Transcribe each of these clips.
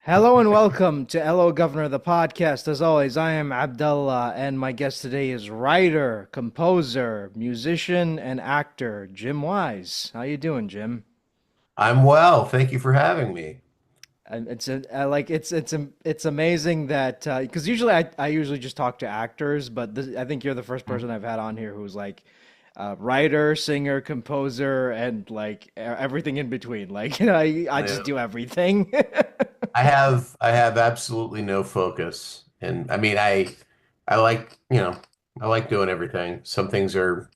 Hello and welcome to Hello Governor, the podcast. As always, I am Abdullah, and my guest today is writer, composer, musician, and actor Jim Wise. How you doing, Jim? I'm well. Thank you for having me. And it's amazing that because usually I usually just talk to actors, but I think you're the first person I've had on here who's like writer, singer, composer, and like everything in between. Like I just Yeah. do everything. I have absolutely no focus. And I mean I like, I like doing everything. Some things you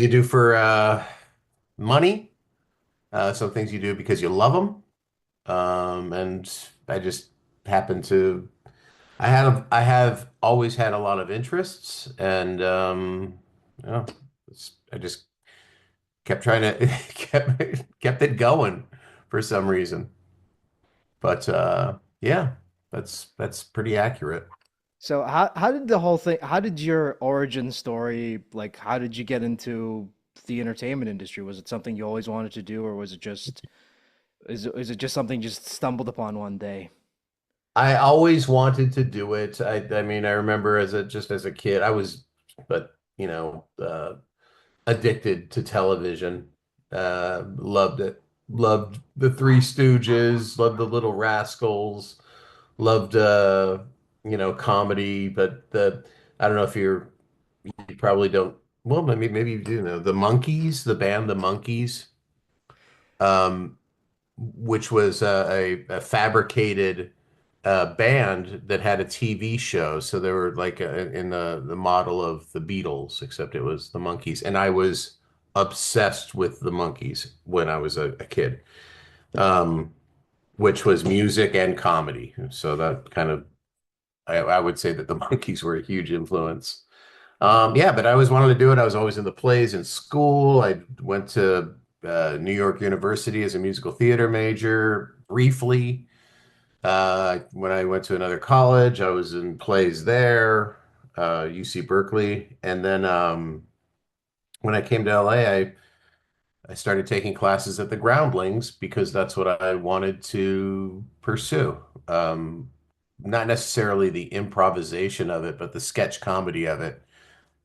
do for money, some things you do because you love them. And I just happen to I have always had a lot of interests and you know, I just kept trying to kept it going for some reason. But yeah, that's pretty accurate. So how did the whole thing, how did your origin story, like how did you get into the entertainment industry? Was it something you always wanted to do, or was it just is it just something you just stumbled upon one day? I always wanted to do it. I mean, I remember as a kid, I was, but addicted to television. Loved it. Loved the Three Stooges. Loved the Little Rascals. Loved comedy. But the I don't know if you probably don't. Well, maybe you do know the Monkees, the band, the Monkees. Um, which was a fabricated band that had a TV show. So they were like in the model of the Beatles, except it was the Monkees. And I was obsessed with the Monkees when I was a kid, um, which was music and comedy. So that kind of, I would say that the Monkees were a huge influence. Yeah, but I always wanted to do it. I was always in the plays in school. I went to New York University as a musical theater major briefly. When I went to another college, I was in plays there, UC Berkeley. And then when I came to LA, I started taking classes at the Groundlings because that's what I wanted to pursue. Um, Not necessarily the improvisation of it, but the sketch comedy of it.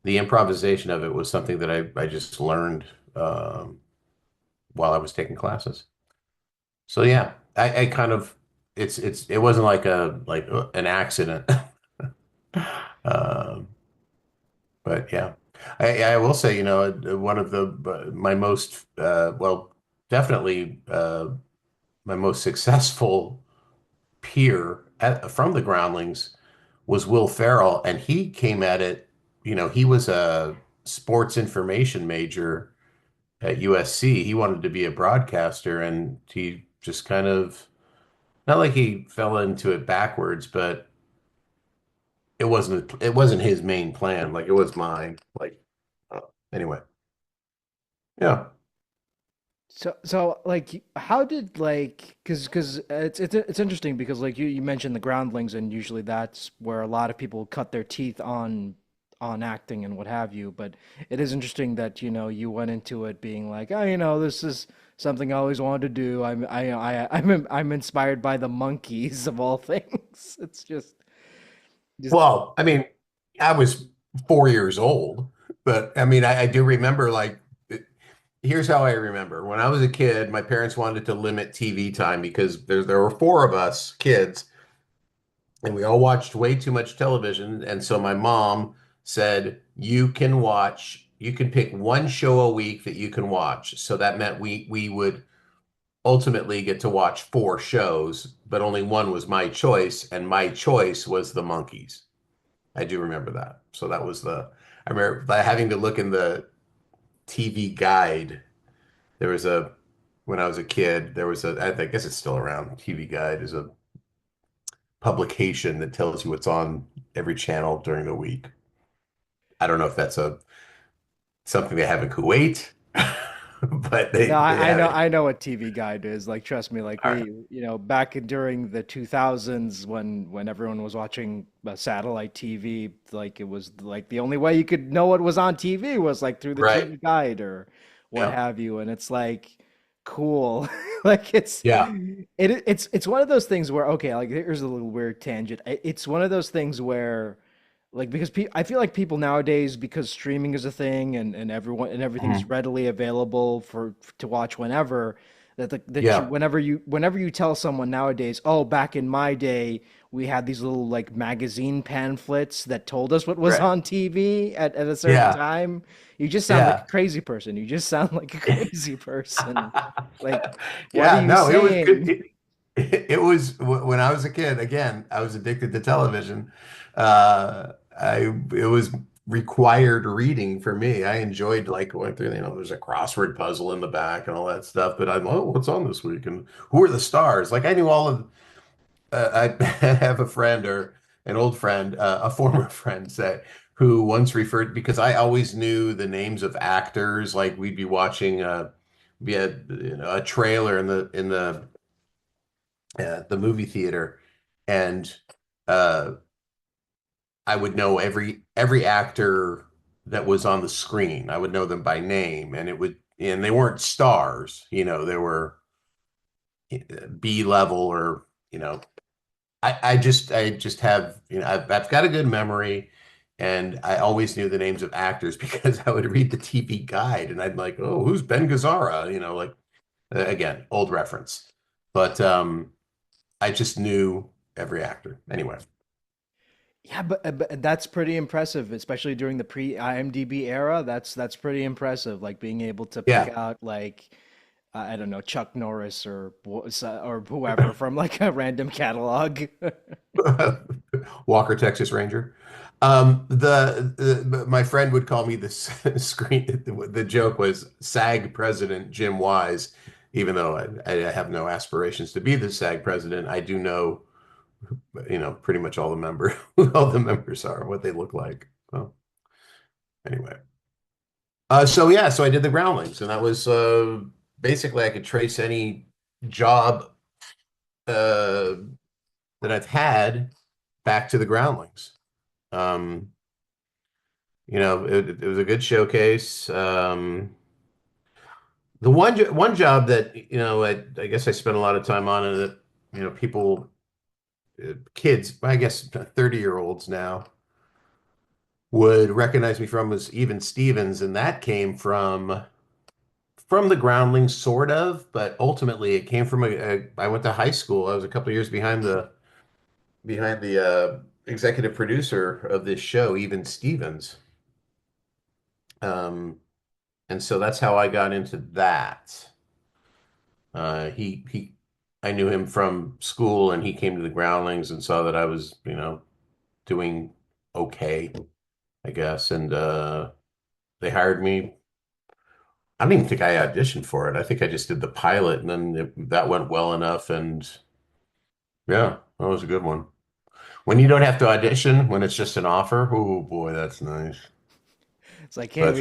The improvisation of it was something that I just learned um, while I was taking classes. So yeah, I kind of it wasn't like an accident. Um, but yeah, I will say, one of my most definitely my most successful from the Groundlings was Will Ferrell, and he came at it. He was a sports information major at USC. He wanted to be a broadcaster, and he just kind of not like he fell into it backwards, but it wasn't his main plan. Like it was mine. Like uh, anyway, yeah. So like how did like because it's interesting because like you mentioned the groundlings, and usually that's where a lot of people cut their teeth on acting and what have you, but it is interesting that you went into it being like, oh, this is something I always wanted to do. I'm inspired by the monkeys of all things. It's just Well, I mean, I was 4 years old, but I mean, I do remember here's how I remember. When I was a kid, my parents wanted to limit TV time because there were four of us kids and we all watched way too much television. And so my mom said, you can pick one show a week that you can watch. So that meant we would ultimately get to watch four shows, but only one was my choice, and my choice was the Monkees. I do remember that. So I remember having to look in the TV guide. There was when I was a kid, I guess it's still around. TV Guide is a publication that tells you what's on every channel during the week. I don't know if that's something they have in Kuwait, but No, they I have know it. I know what TV Guide is. Like, trust me, like All right. back during the 2000s when everyone was watching satellite TV, like it was like the only way you could know what was on TV was like through the Right. TV Guide or what Yeah. have you. And it's like cool. Like Yeah. it's one of those things where okay, like here's a little weird tangent. It's one of those things where like because I feel like people nowadays because streaming is a thing and everyone and everything's Mhm. readily available for to watch whenever that you Yeah. whenever you tell someone nowadays, oh, back in my day we had these little like magazine pamphlets that told us what was Right. on TV at a certain Yeah. time. You just sound like a Yeah. crazy person. You just sound like a crazy person. Like, what are Yeah, you no, it was good. saying? It was when I was a kid, again, I was addicted to television. It was required reading for me. I enjoyed like going through, there's a crossword puzzle in the back and all that stuff, but I'm, oh, what's on this week? And who are the stars? Like I knew all of, I have a friend or an old friend, a former friend say, who once referred because I always knew the names of actors. Like we'd be watching, we had a trailer in the movie theater, and uh, I would know every actor that was on the screen. I would know them by name, and they weren't stars. They were B level or I just have I've got a good memory, and I always knew the names of actors because I would read the TV guide, and I'd like, oh, who's Ben Gazzara? Like again, old reference, but I just knew every actor anyway. Yeah, but that's pretty impressive, especially during the pre-IMDb era. That's pretty impressive. Like being able to pick Yeah. out like I don't know Chuck Norris or whoever from like a random catalog. Walker, Texas Ranger. My friend would call me the screen. The joke was SAG president Jim Wise, even though I have no aspirations to be the SAG president. I do know, pretty much all the who all the members are, what they look like. Well, anyway. So yeah, so I did the Groundlings, and that was basically I could trace any job uh, that I've had back to the Groundlings. Um, it was a good showcase. The one job that I guess I spent a lot of time on, and that people, kids, I guess 30-year-olds now would recognize me from was Even Stevens, and that came from the Groundlings, sort of, but ultimately it came from I went to high school. I was a couple of years behind the executive producer of this show, Even Stevens. Um, and so that's how I got into that. I knew him from school, and he came to the Groundlings and saw that I was, doing okay, I guess, and they hired me. I don't even think I auditioned for it. I think I just did the pilot, and then that went well enough, and yeah, that was a good one. When you don't have to audition, when it's just an offer, oh boy, that's nice. It's like, hey, But we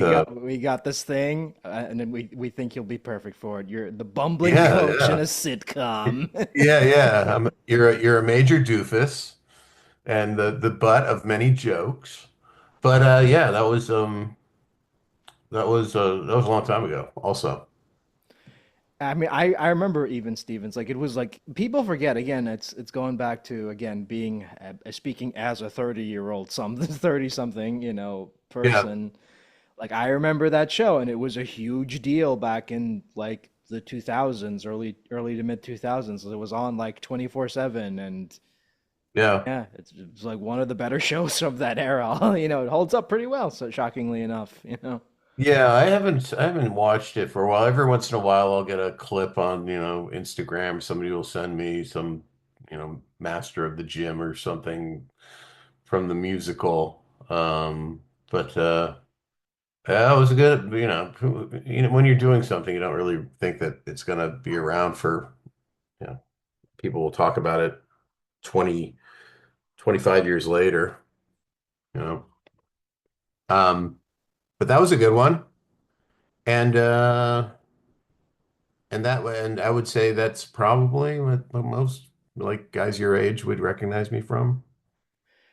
got this thing, and then we think you'll be perfect for it. You're the bumbling yeah, coach in yeah, a sitcom. yeah. You're a major doofus and the butt of many jokes. But yeah, that was a long time ago. Also, I mean, I remember even Stevens. Like it was like people forget again. It's going back to again being speaking as a 30-year-old, some 30 something, yeah, person. Like I remember that show, and it was a huge deal back in like the 2000s, early to mid 2000s. It was on like 24/7, and yeah. yeah, it's like one of the better shows of that era. It holds up pretty well. So shockingly enough. Yeah, I haven't watched it for a while. Every once in a while I'll get a clip on, Instagram. Somebody will send me some, master of the gym or something from the musical. But yeah, it was a good, when you're doing something, you don't really think that it's gonna be around for, you know, people will talk about it 20, 25 years later, you know. Um, but that was a good one. And and I would say that's probably what most like guys your age would recognize me from.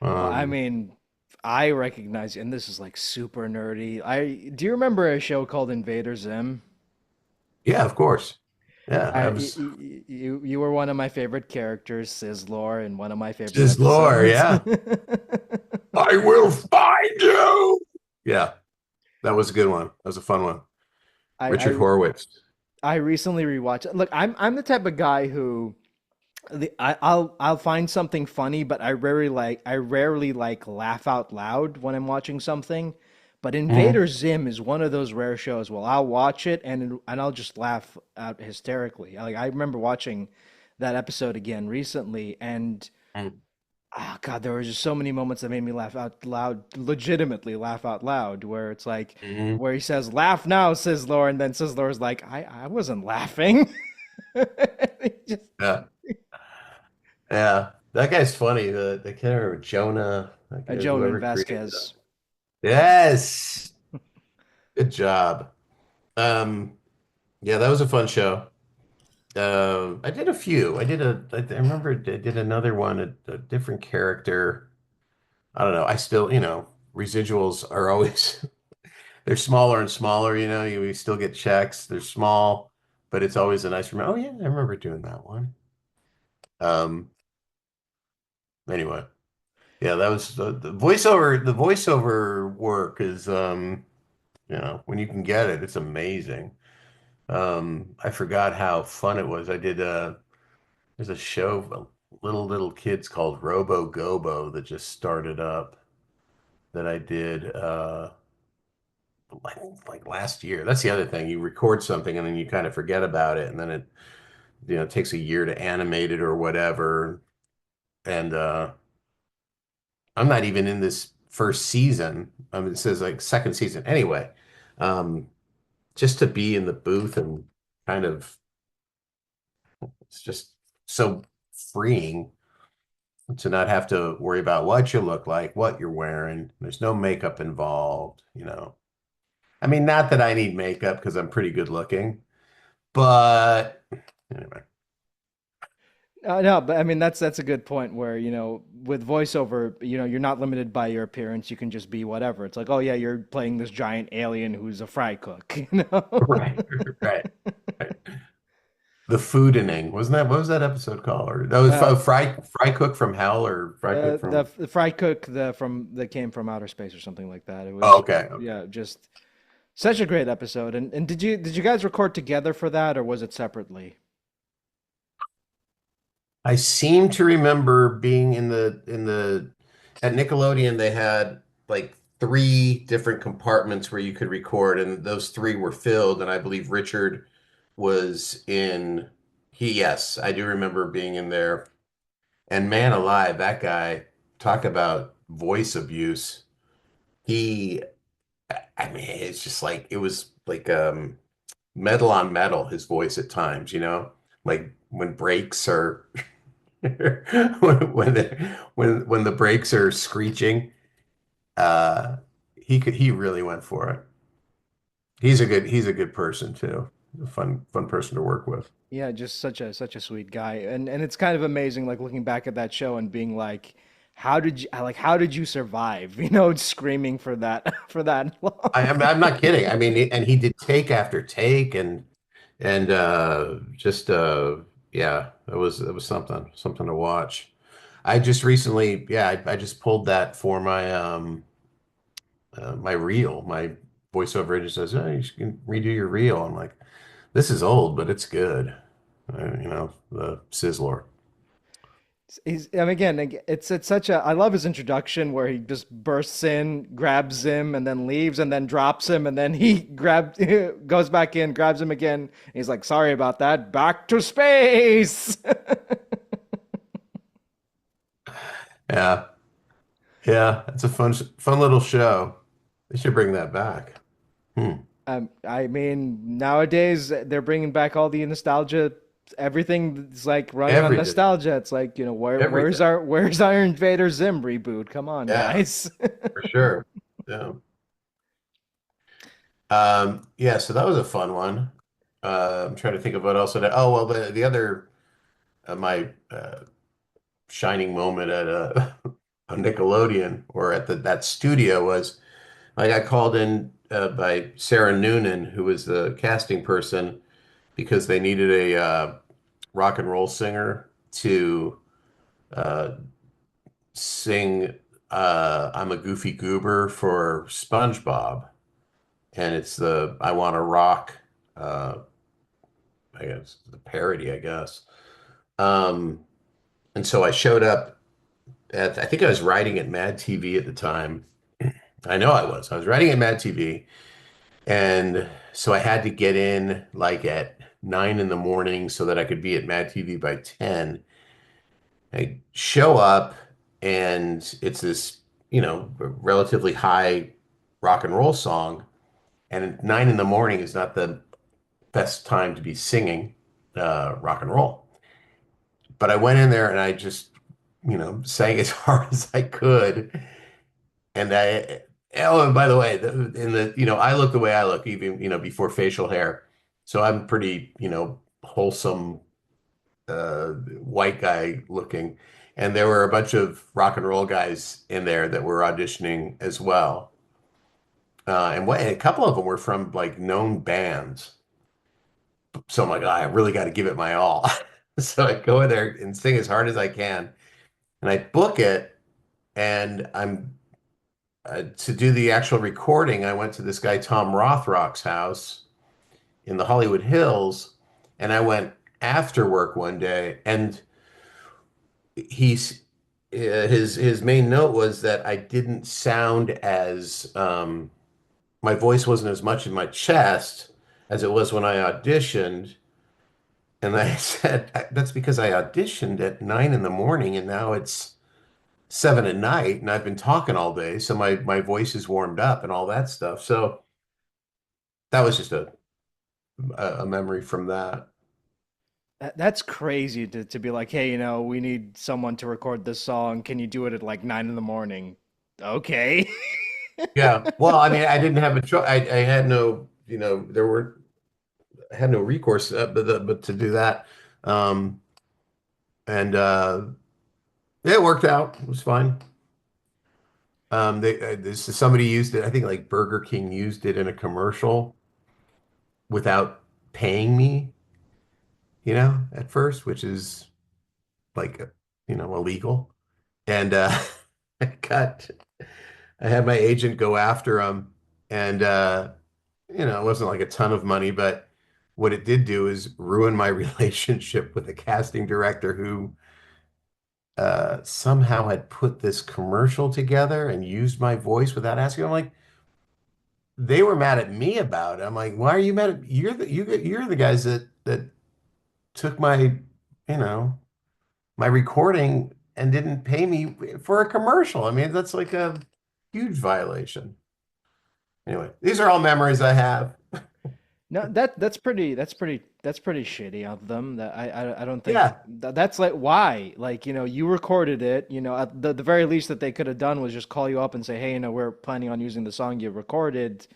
Well, I Um, mean, I recognize, and this is like super nerdy. I do you remember a show called Invader Zim? yeah, of course. Yeah, I was You were one of my favorite characters, Sizzlor, in one of my favorite just lore. episodes. Yeah, I will find you. Yeah, that was a good one. That was a fun one. I, Richard I Horowitz. I recently rewatched. Look, I'm the type of guy who I'll find something funny, but I rarely like laugh out loud when I'm watching something. But Mhm. Invader Zim is one of those rare shows. Well, I'll watch it and I'll just laugh out hysterically. Like I remember watching that episode again recently, and oh God, there were just so many moments that made me laugh out loud, legitimately laugh out loud, where it's like Mhm. where he says, "Laugh now, Sizzlor," and then Sizzlor's like, I wasn't laughing." Just Yeah, yeah. That guy's funny. The killer Jonah, that guy, Jonan whoever created him. Vasquez. Yes, good job. Um, yeah, that was a fun show. I did a few. I remember I did another one, a different character. I don't know. I still, residuals are always they're smaller and smaller, you still get checks. They're small, but it's always a nice remember. Oh yeah, I remember doing that one. Um, anyway, yeah, that was the voiceover. The voiceover work is, when you can get it, it's amazing. I forgot how fun it was. There's a show for little kids called Robo Gobo that just started up that I did like like last year. That's the other thing. You record something and then you kind of forget about it, and then it takes a year to animate it or whatever. And I'm not even in this first season. I mean, it says like second season anyway. Um, just to be in the booth and kind of it's just so freeing to not have to worry about what you look like, what you're wearing. There's no makeup involved. I mean, not that I need makeup because I'm pretty good looking, but anyway. No, but I mean that's a good point where, with voiceover, you're not limited by your appearance. You can just be whatever. It's like, oh yeah, you're playing this giant alien who's a fry cook, you know? Right, right, right. The Foodening, wasn't that what was that episode called? Or that was Uh, Fry Cook from Hell or Fry Cook from the fry cook that came from outer space or something like that. It Oh, was okay, okay. yeah, just such a great episode. And did you guys record together for that or was it separately? I seem to remember being in the at Nickelodeon they had like three different compartments where you could record and those three were filled and I believe Richard was in yes, I do remember being in there. And man alive, that guy, talk about voice abuse. He I mean, it's just like it was like metal on metal, his voice at times. Like when breaks are when the brakes are screeching, uh he really went for it. He's a good person too. A fun person to work with. Yeah, just such a sweet guy. And it's kind of amazing like looking back at that show and being like how did you survive, screaming for that for that long. I'm not kidding. I mean, and he did take after take and just yeah, it was something to watch. I just recently, yeah, I just pulled that for my reel. My voiceover agent says, "Oh, you can redo your reel." I'm like, "This is old, but it's good." The Sizzler. And again, it's such a I love his introduction where he just bursts in, grabs him, and then leaves, and then drops him, and then he grabs goes back in, grabs him again. And he's like, "Sorry about that. Back to space." Yeah, yeah, it's a fun little show. They should bring that back. Hmm. I mean, nowadays they're bringing back all the nostalgia. Everything's like running on Everything, nostalgia. It's like, everything. where's our Invader Zim reboot? Come on, Yeah, guys. for sure. Yeah. Yeah, so that was a fun one. I'm trying to think of what else. Oh, well, the other my shining moment at a Nickelodeon or at that studio was I got called in by Sarah Noonan, who was the casting person, because they needed a rock and roll singer to uh, sing I'm a Goofy Goober for SpongeBob. And it's the I Want to Rock, uh, I guess, the parody, I guess. Um, and so I showed up I think I was writing at Mad TV at the time. I know I was. I was writing at Mad TV. And so I had to get in like at 9 in the morning so that I could be at Mad TV by 10. I show up and it's this, relatively high rock and roll song. And 9 in the morning is not the best time to be singing rock and roll. But I went in there and I just, sang as hard as I could. And and by the way, I look the way I look, even, before facial hair. So I'm pretty, wholesome, white guy looking. And there were a bunch of rock and roll guys in there that were auditioning as well. And a couple of them were from like known bands. So I'm like, "Oh, I really got to give it my all." So I go in there and sing as hard as I can. And I book it. And to do the actual recording, I went to this guy, Tom Rothrock's house in the Hollywood Hills. And I went after work one day. And he's, his main note was that I didn't sound as, my voice wasn't as much in my chest as it was when I auditioned. And I said, that's because I auditioned at 9 in the morning and now it's 7 at night and I've been talking all day. So my voice is warmed up and all that stuff. So that was just a memory from that. That's crazy to be like, hey, we need someone to record this song. Can you do it at like 9 in the morning? Okay. Yeah. Well, I mean, I didn't have a choice. I had no, there were, I had no recourse, but to do that. Um, and yeah, it worked out. It was fine. Somebody used it. I think like Burger King used it in a commercial without paying me, at first, which is like, illegal. And I got, I had my agent go after him, and it wasn't like a ton of money, but what it did do is ruin my relationship with the casting director who somehow had put this commercial together and used my voice without asking. I'm like, they were mad at me about it. I'm like, why are you mad at you're the guys that took you know, my recording and didn't pay me for a commercial. I mean, that's like a huge violation. Anyway, these are all memories I have. No, that's pretty shitty of them. That I don't think Yeah, that's like why. Like, you recorded it, at the very least that they could have done was just call you up and say, "Hey, we're planning on using the song you recorded.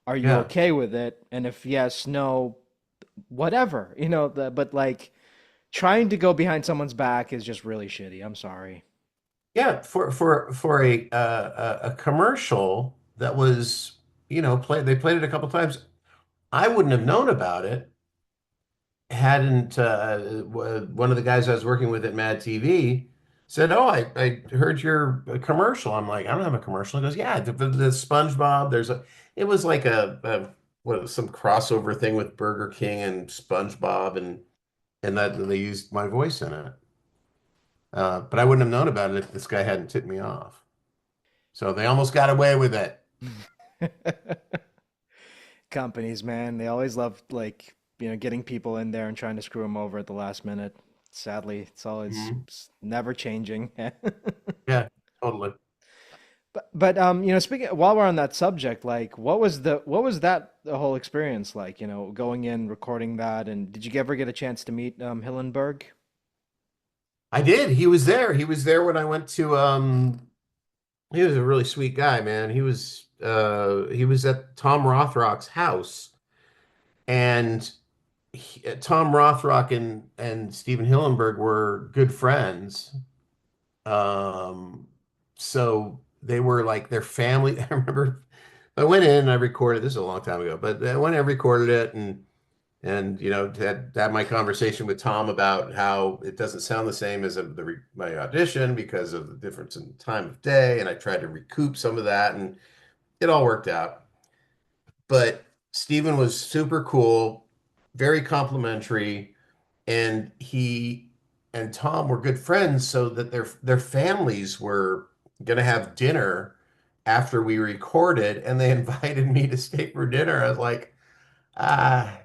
Are you yeah, okay with it?" And if yes, no, whatever. But like trying to go behind someone's back is just really shitty. I'm sorry. yeah. For a commercial that was, they played it a couple times. I wouldn't have known about it hadn't one of the guys I was working with at Mad TV said, "Oh, I heard your commercial." I'm like, "I don't have a commercial." He goes, "Yeah, the SpongeBob. It was like some crossover thing with Burger King and SpongeBob, and that they used my voice in it." But I wouldn't have known about it if this guy hadn't tipped me off. So they almost got away with it. Companies, man, they always love like, getting people in there and trying to screw them over at the last minute. Sadly, Mhm. it's never changing. Yeah, totally. But speaking while we're on that subject, like what was that the whole experience like, going in, recording that, and did you ever get a chance to meet Hillenberg? I did. He was there. He was there when I went to he was a really sweet guy, man. He was at Tom Rothrock's house, and Tom Rothrock and Stephen Hillenberg were good friends. Um, so they were like their family. I remember I went in and I recorded this is a long time ago, but I went and recorded it, And had my conversation with Tom about how it doesn't sound the same as my audition because of the difference in time of day, and I tried to recoup some of that, and it all worked out. But Stephen was super cool, very complimentary, and he and Tom were good friends, so that their families were gonna have dinner after we recorded, and they invited me to stay for dinner. I was like, ah,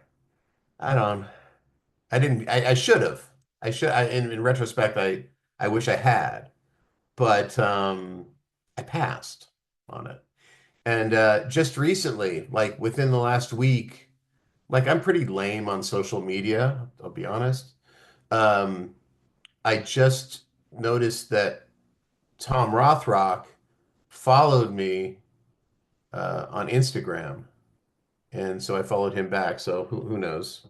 I don't, I didn't, I should have. In retrospect, I wish I had, but I passed on it. And just recently, like within the last week, like I'm pretty lame on social media, I'll be honest. Um, I just noticed that Tom Rothrock followed me on Instagram, and so I followed him back. So who knows?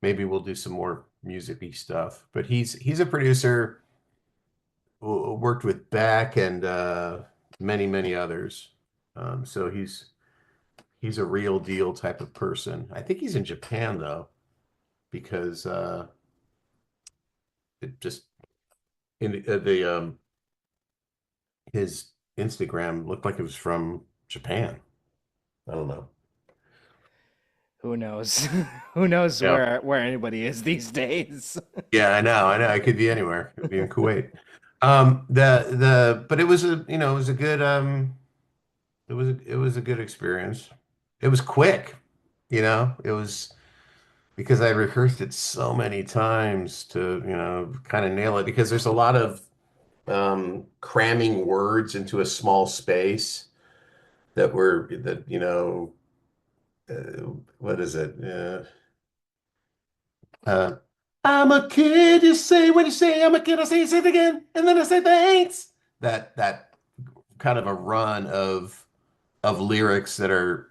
Maybe we'll do some more music-y stuff. But he's a producer who worked with Beck and many others. So he's a real deal type of person. I think he's in Japan though, because it just in the his Instagram looked like it was from Japan. I don't know. Who knows? Who knows Yeah. where anybody is these days? Yeah, I know. It could be anywhere. It could be in Kuwait. But it was it was a good, it was a good experience. It was quick, it was because I rehearsed it so many times to, kind of nail it because there's a lot of cramming words into a small space that what is it? Uh, I'm a kid, you say when you say I'm a kid, say it again, and then I say thanks. That kind of a run of lyrics that are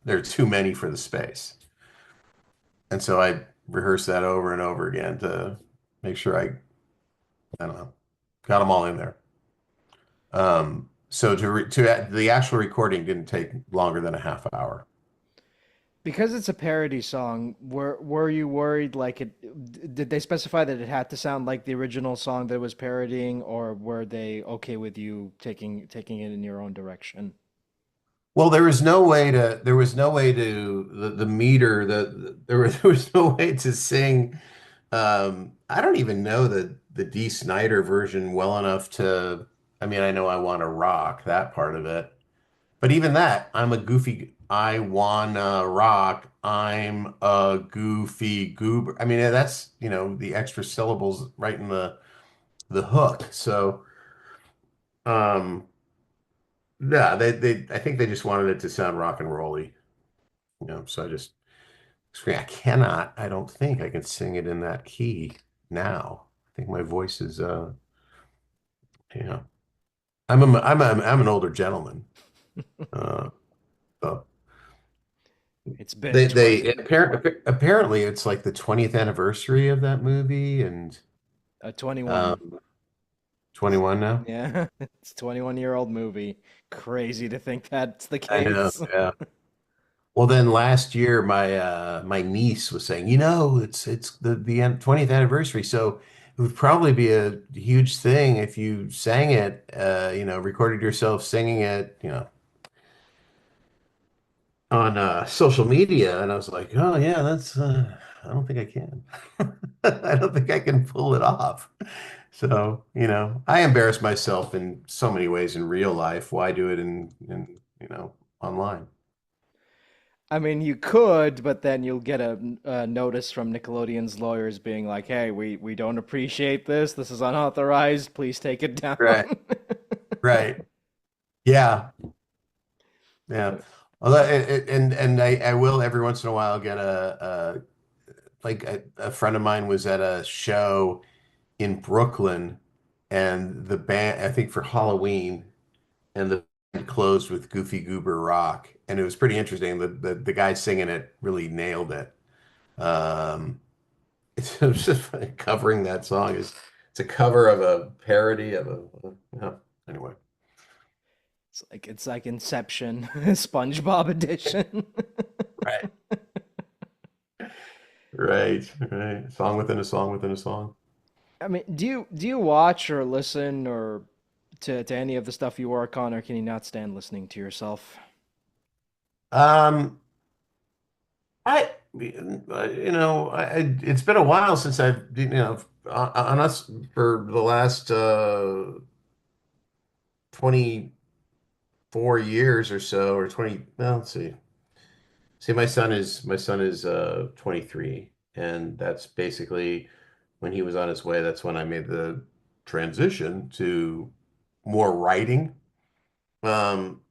they're too many for the space. And so I rehearsed that over and over again to make sure I don't know, got them all in there. So the actual recording didn't take longer than a half hour. Because it's a parody song, were you worried like did they specify that it had to sound like the original song that it was parodying, or were they okay with you taking it in your own direction? Well, there was no way to the meter there was no way to sing. I don't even know the D. Snyder version well enough to. I mean, I know I want to rock that part of it, but even that, I'm a goofy. I wanna rock. I'm a goofy goober. I mean, that's the extra syllables right in the hook. So, um, yeah, I think they just wanted it to sound rock and rolly. So I just scream. I don't think I can sing it in that key now. I think my voice is, you know, I'm an older gentleman. Uh, so It's been they 20 apparently it's like the 20th anniversary of that movie and 21. um 21 now. Yeah, it's a 21-year-old movie. Crazy to think that's the I know. case. Yeah. Well, then last year, my niece was saying, it's the 20th anniversary, so it would probably be a huge thing if you sang it, recorded yourself singing it, on social media. And I was like, oh yeah, that's I don't think I can. I don't think I can pull it off. So, I embarrass myself in so many ways in real life. Why do it online? I mean, you could, but then you'll get a notice from Nickelodeon's lawyers being like, "Hey, we don't appreciate this. This is unauthorized. Please take it down." Right. Right. Yeah. Yeah. Although, and I will every once in a while get like a friend of mine was at a show in Brooklyn and the band, I think for Halloween, and the band closed with Goofy Goober Rock. And it was pretty interesting. The guy singing it really nailed it. Um, it was just funny. Covering that song it's a cover of a parody of yeah. Anyway. It's like Inception, SpongeBob edition. Right. Right, right. Song within a song within a song. I mean, do you watch or listen or to any of the stuff you work on, or can you not stand listening to yourself? Um, it's been a while since I've, on us for the last 24 years or so, or 20, well, let's see. See, my son is 23, and that's basically when he was on his way. That's when I made the transition to more writing. Um,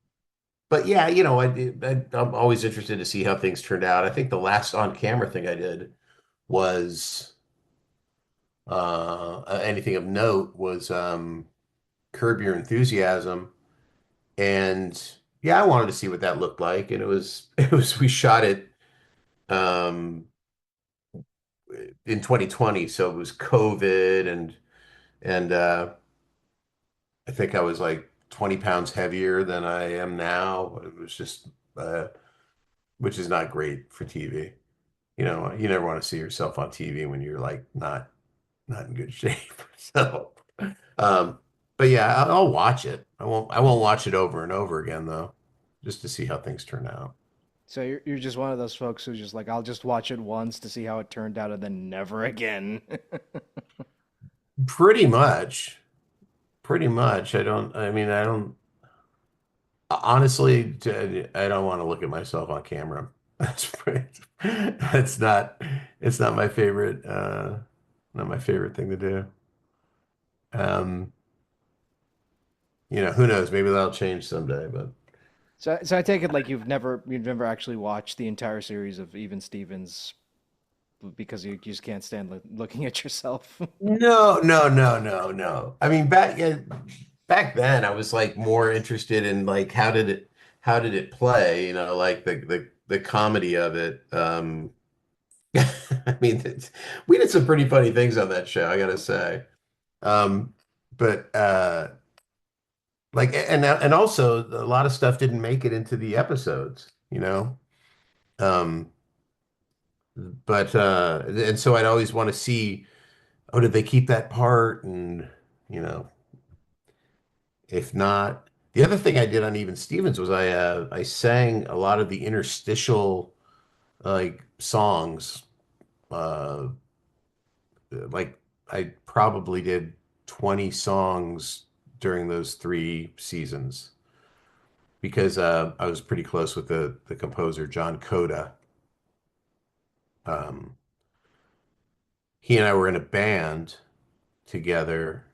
but yeah, I'm always interested to see how things turned out. I think the last on-camera thing I did was anything of note was Curb Your Enthusiasm, and yeah, I wanted to see what that looked like, and it was we shot it um, in 2020, so it was COVID, and I think I was like 20 pounds heavier than I am now. It was just which is not great for TV. You never want to see yourself on TV when you're like not in good shape. So, um, but yeah, I'll watch it. I won't watch it over and over again though, just to see how things turn out. So you're just one of those folks who's just like, I'll just watch it once to see how it turned out, and then never again. Pretty much, pretty much. I mean, I don't, honestly, I don't want to look at myself on camera. That's not, it's not my favorite thing to do. Um, who knows? Maybe that'll change someday, but So I take it like you've never actually watched the entire series of Even Stevens because you just can't stand looking at yourself. no, no, no, no, no. I mean, back then, I was like more interested in like how did it play? Like the comedy of it. I mean, we did some pretty funny things on that show, I gotta say. Um, but like, and also a lot of stuff didn't make it into the episodes, you know. Um, but and so I'd always want to see, oh, did they keep that part? And you know, if not, the other thing I did on Even Stevens was I sang a lot of the interstitial like songs. Uh, like I probably did 20 songs during those 3 seasons because I was pretty close with the composer John Coda. Um, he and I were in a band together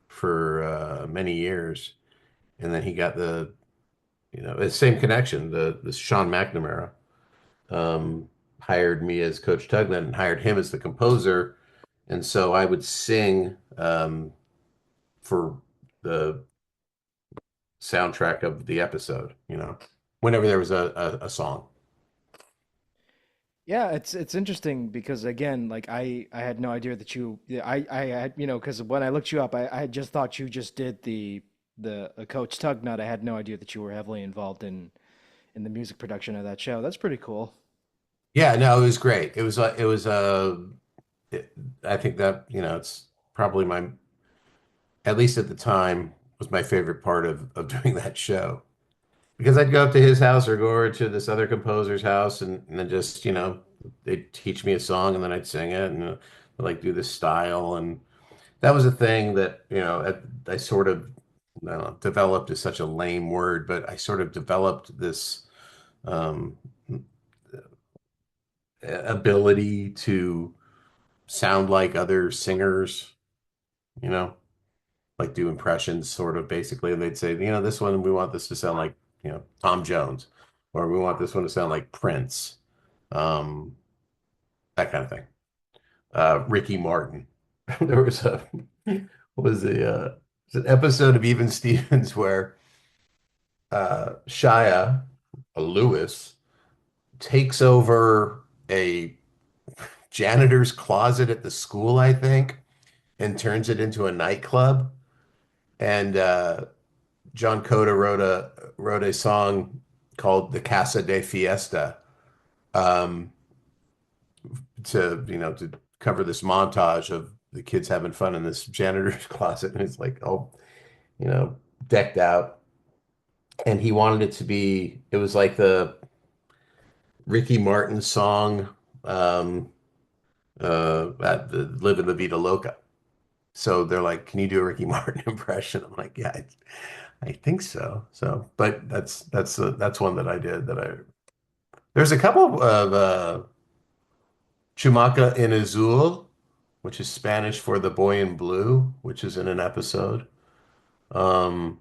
for many years, and then he got the same connection. The Sean McNamara hired me as Coach Tugnut and hired him as the composer, and so I would sing for the soundtrack of the episode. Whenever there was a song. Yeah, it's interesting because again, like I had no idea that you yeah, I had because when I looked you up, I had just thought you just did the Coach Tugnut. I had no idea that you were heavily involved in the music production of that show. That's pretty cool. Yeah, no, it was great. It- I think that, it's probably at least at the time, was my favorite part of doing that show. Because I'd go up to his house or go over to this other composer's house and then just, they'd teach me a song and then I'd sing it and like do this style. And that was a thing that, I sort of, I don't know, developed is such a lame word, but I sort of developed this um, ability to sound like other singers, you know, like do impressions sort of basically. And they'd say, this one, we want this to sound like, Tom Jones, or we want this one to sound like Prince, um, that kind of thing. Ricky Martin. There was a, was a, was an episode of Even Stevens where Shia Lewis takes over a janitor's closet at the school, I think, and turns it into a nightclub. And John Coda wrote a song called "The Casa de Fiesta," um, to cover this montage of the kids having fun in this janitor's closet, and it's like all, you know, decked out. And he wanted it to be, it was like the Ricky Martin song, at the Live in the Vida Loca. So they're like, "Can you do a Ricky Martin impression?" I'm like, "Yeah, I think so." So, but that's one that I did that I. There's a couple of Chumaca en Azul, which is Spanish for the boy in blue, which is in an episode. Um,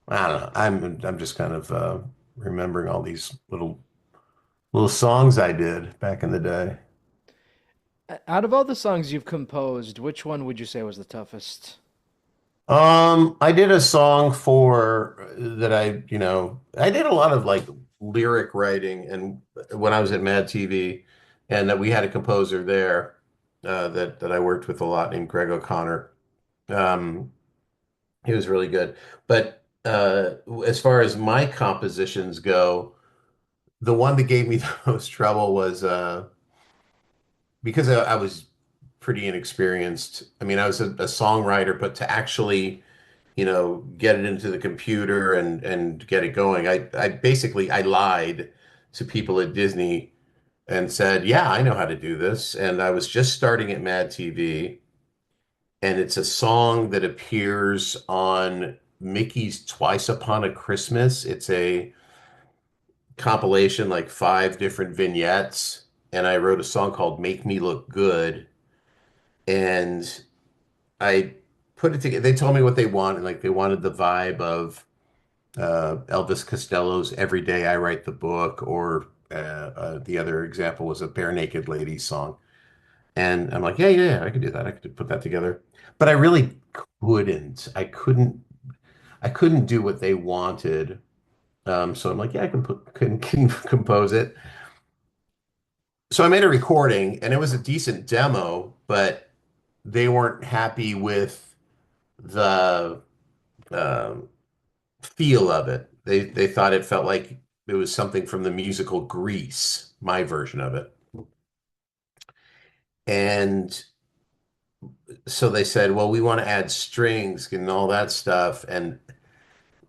I don't know. I'm just kind of remembering all these little songs I did back in the day. Out of all the songs you've composed, which one would you say was the toughest? I did a song for that I did a lot of like lyric writing and when I was at Mad TV and that we had a composer there that I worked with a lot named Greg O'Connor. Um, he was really good. But as far as my compositions go, the one that gave me the most trouble was because I was pretty inexperienced. I mean, I was a songwriter, but to actually get it into the computer and get it going. I basically I lied to people at Disney and said, "Yeah, I know how to do this." And I was just starting at Mad TV, and it's a song that appears on Mickey's Twice Upon a Christmas. It's a compilation, like five different vignettes, and I wrote a song called "Make Me Look Good," and I put it together. They told me what they wanted, like they wanted the vibe of Elvis Costello's "Every Day I Write the Book," or the other example was a Bare Naked Ladies song. And I'm like, yeah, I could do that. I could put that together. But I really couldn't. I couldn't do what they wanted. So I'm like, yeah, I can compose it. So I made a recording, and it was a decent demo, but they weren't happy with the um, feel of it. They thought it felt like it was something from the musical Grease, my version of it. And so they said, "Well, we want to add strings and all that stuff." And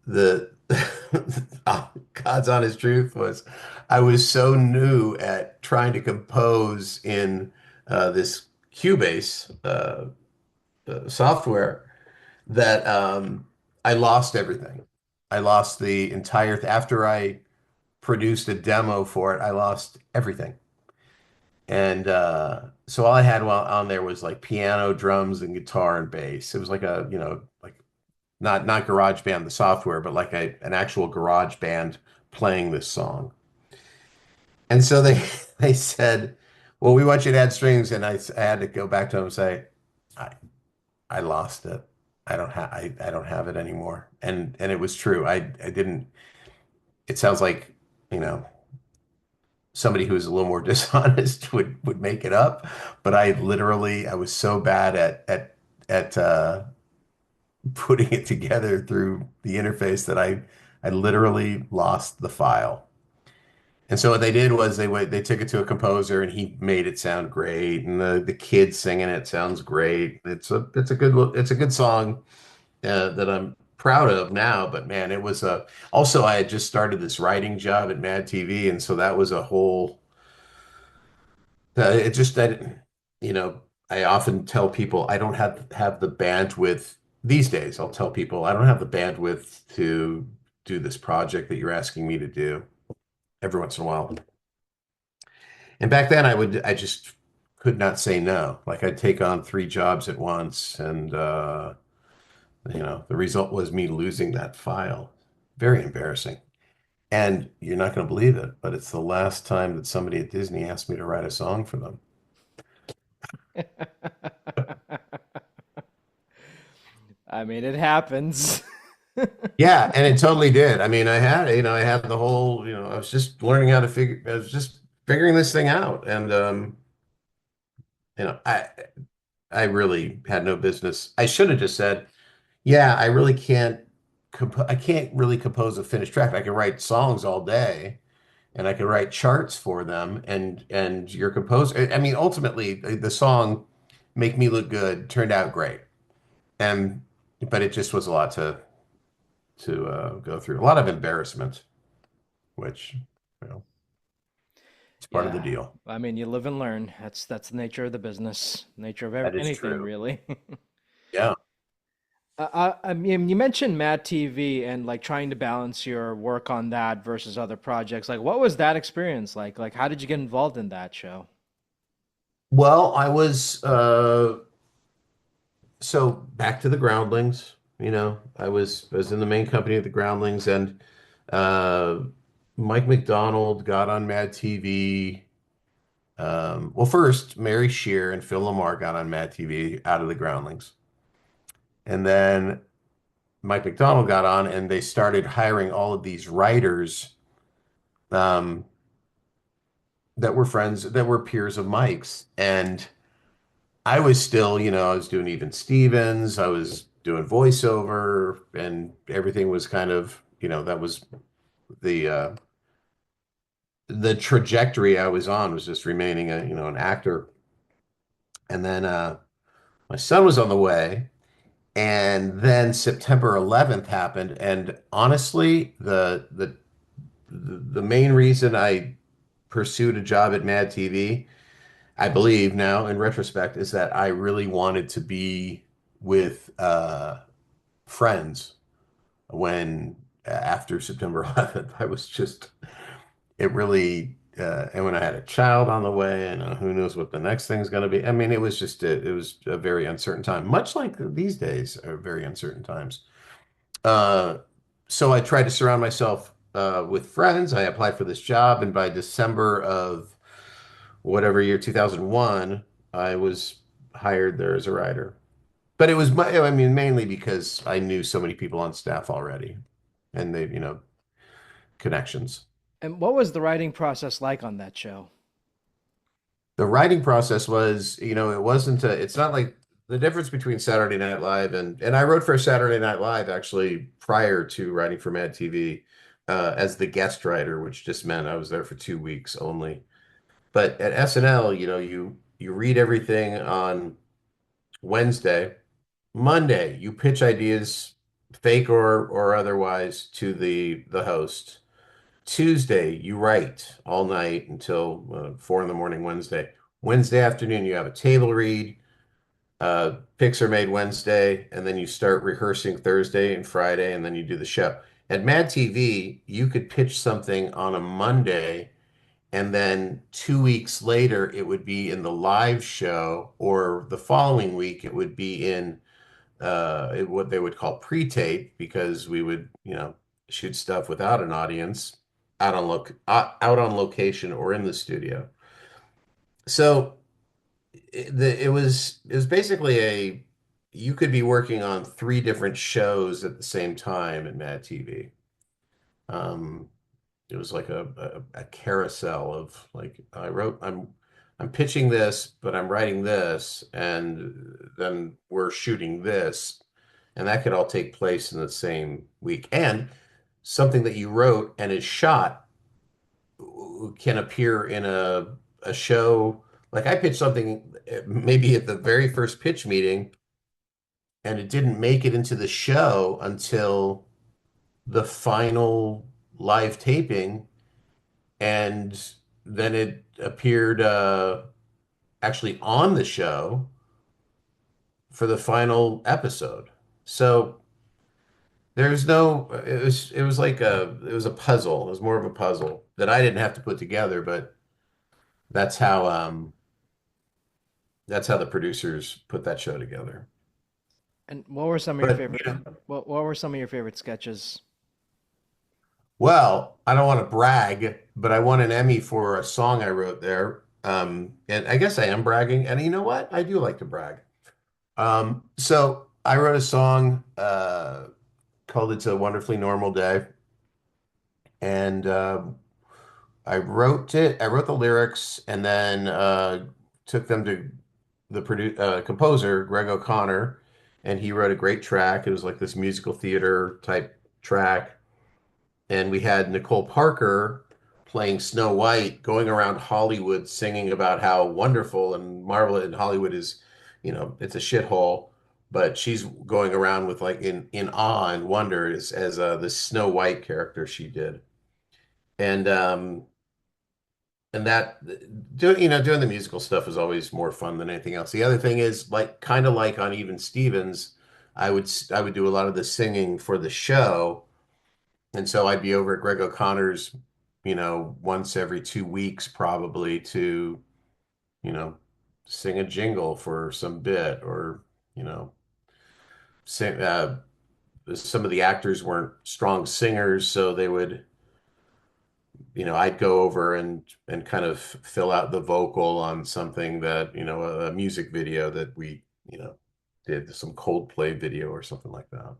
the God's honest truth was I was so new at trying to compose in this Cubase software that I lost everything. I lost the entire, after I produced a demo for it, I lost everything. And so all I had while on there was like piano, drums, and guitar and bass. It was like like not Garage Band, the software, but like an actual Garage Band playing this song. And so they said, "Well, we want you to add strings." And I had to go back to them and say, I, I lost it. I don't have it anymore. And it was true. I didn't. It sounds like, you know, somebody who's a little more dishonest would make it up, but I was so bad at putting it together through the interface that I literally lost the file. And so what they did was they took it to a composer and he made it sound great, and the kid singing it sounds great. It's a good song that I'm proud of now. But man, it was a also I had just started this writing job at Mad TV, and so that was a whole. It just I didn't, you know, I often tell people I don't have the bandwidth these days. I'll tell people I don't have the bandwidth to do this project that you're asking me to do every once in a while. And back then I just could not say no. Like I'd take on three jobs at once, and the result was me losing that file. Very embarrassing. And you're not going to believe it, but it's the last time that somebody at Disney asked me to write a song for them. I mean, it happens. Yeah, and it totally did. I mean, I had the whole, I was just learning how to I was just figuring this thing out. And, you know, I, I really had no business. I should have just said, yeah, I can't really compose a finished track. I can write songs all day and I could write charts for them and your composer. I mean, ultimately, the song "Make Me Look Good" turned out great, and but it just was a lot to go through, a lot of embarrassment, which you know, it's part of the Yeah. deal. I mean, you live and learn. That's the nature of the business, nature of That is anything, true. really. Yeah. I mean, you mentioned Mad TV and like trying to balance your work on that versus other projects. Like, what was that experience like? Like, how did you get involved in that show? Well, I was so back to the Groundlings. I was in the main company of the Groundlings, and uh, Mike McDonald got on Mad TV. Well, first Mary Shear and Phil Lamar got on Mad TV out of the Groundlings, and then Mike McDonald got on, and they started hiring all of these writers um, that were friends, that were peers of Mike's, and I was still, I was doing Even Stevens, I was doing voiceover, and everything was kind of, that was the uh, the trajectory I was on was just remaining an actor. And then my son was on the way, and then September 11th happened, and honestly, the main reason I pursued a job at Mad TV, I believe now in retrospect, is that I really wanted to be with friends when after September 11th. I was just it really and when I had a child on the way, and who knows what the next thing's going to be. I mean, it was a very uncertain time, much like these days are very uncertain times. Uh, so I tried to surround myself with friends. I applied for this job, and by December of whatever year, 2001, I was hired there as a writer. But it was I mean, mainly because I knew so many people on staff already, and they, connections. And what was the writing process like on that show? The writing process was, it's not like the difference between Saturday Night Live and I wrote for Saturday Night Live actually prior to writing for Mad TV as the guest writer, which just meant I was there for 2 weeks only. But at SNL, you read everything on Wednesday. Monday, you pitch ideas, fake or otherwise, to the host. Tuesday, you write all night until 4 in the morning Wednesday. Wednesday afternoon, you have a table read. Picks are made Wednesday, and then you start rehearsing Thursday and Friday, and then you do the show. At Mad TV, you could pitch something on a Monday, and then 2 weeks later, it would be in the live show, or the following week, it would be in what they would call pre-tape, because we would, shoot stuff without an audience out on location or in the studio. So it was basically you could be working on three different shows at the same time in Mad TV. Um, it was like a carousel of like I'm pitching this, but I'm writing this, and then we're shooting this, and that could all take place in the same week. And something that you wrote and is shot can appear in a show. Like I pitched something maybe at the very first pitch meeting, and it didn't make it into the show until the final live taping, and then it appeared actually on the show for the final episode. So it was like it was a puzzle. It was more of a puzzle that I didn't have to put together, but that's how um that's how the producers put that show together. And what were some of your But favorite what were some of your favorite sketches? well, I don't want to brag, but I won an Emmy for a song I wrote there. And I guess I am bragging. And you know what? I do like to brag. So I wrote a song called "It's a Wonderfully Normal Day," and I wrote it. I wrote the lyrics, and then took them to the composer, Greg O'Connor, and he wrote a great track. It was like this musical theater type track. And we had Nicole Parker playing Snow White, going around Hollywood singing about how wonderful and marvelous and Hollywood is, it's a shithole. But she's going around with like in awe and wonder as the Snow White character she did. And that doing the musical stuff is always more fun than anything else. The other thing is like kind of like on Even Stevens, I would do a lot of the singing for the show. And so I'd be over at Greg O'Connor's, once every 2 weeks probably to, you know, sing a jingle for some bit or, you know, sing, some of the actors weren't strong singers, so they would, I'd go over and kind of fill out the vocal on something that, a music video that we, did some Coldplay video or something like that.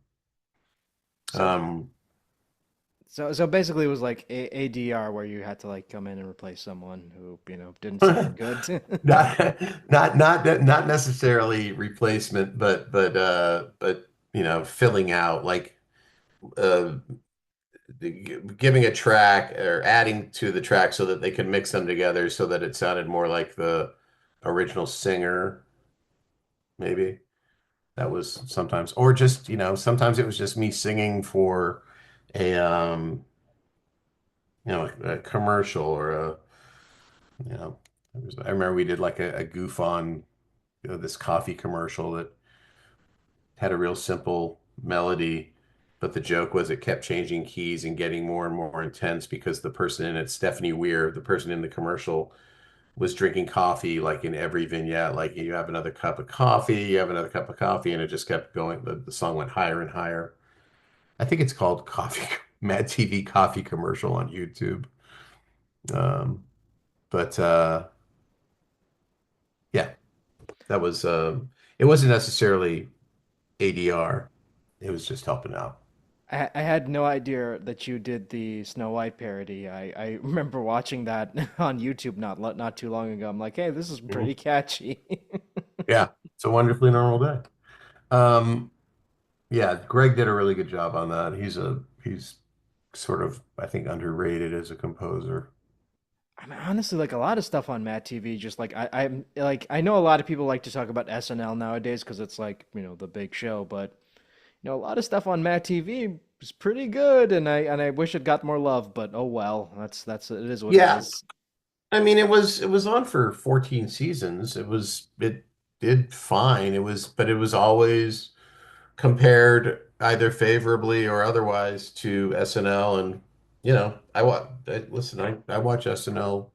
So Um, so basically it was like ADR where you had to like come in and replace someone who, didn't sing that good. not not necessarily replacement, but filling out like uh giving a track or adding to the track so that they can mix them together so that it sounded more like the original singer, maybe. That was sometimes, or just, sometimes it was just me singing for a a commercial or you know, I remember we did like a goof on this coffee commercial that had a real simple melody, but the joke was it kept changing keys and getting more and more intense because the person in it, Stephanie Weir, the person in the commercial, was drinking coffee like in every vignette, like you have another cup of coffee, you have another cup of coffee, and it just kept going. The song went higher and higher. I think it's called Coffee Mad TV Coffee Commercial on YouTube. Um, but yeah, that was it wasn't necessarily ADR. It was just helping out. I had no idea that you did the Snow White parody. I remember watching that on YouTube not too long ago. I'm like, hey, this is pretty Mhm. catchy. Yeah, it's a wonderfully normal day. Um, yeah, Greg did a really good job on that. He's sort of, I think, underrated as a composer. I mean, honestly, like a lot of stuff on Matt TV, just like I'm like I know a lot of people like to talk about SNL nowadays because it's like the big show, but a lot of stuff on Matt TV is pretty good, and I wish it got more love, but oh well, that's it is what it Yeah, is. I mean, it was on for 14 seasons. It did fine. But it was always compared either favorably or otherwise to SNL. And listen, I watch SNL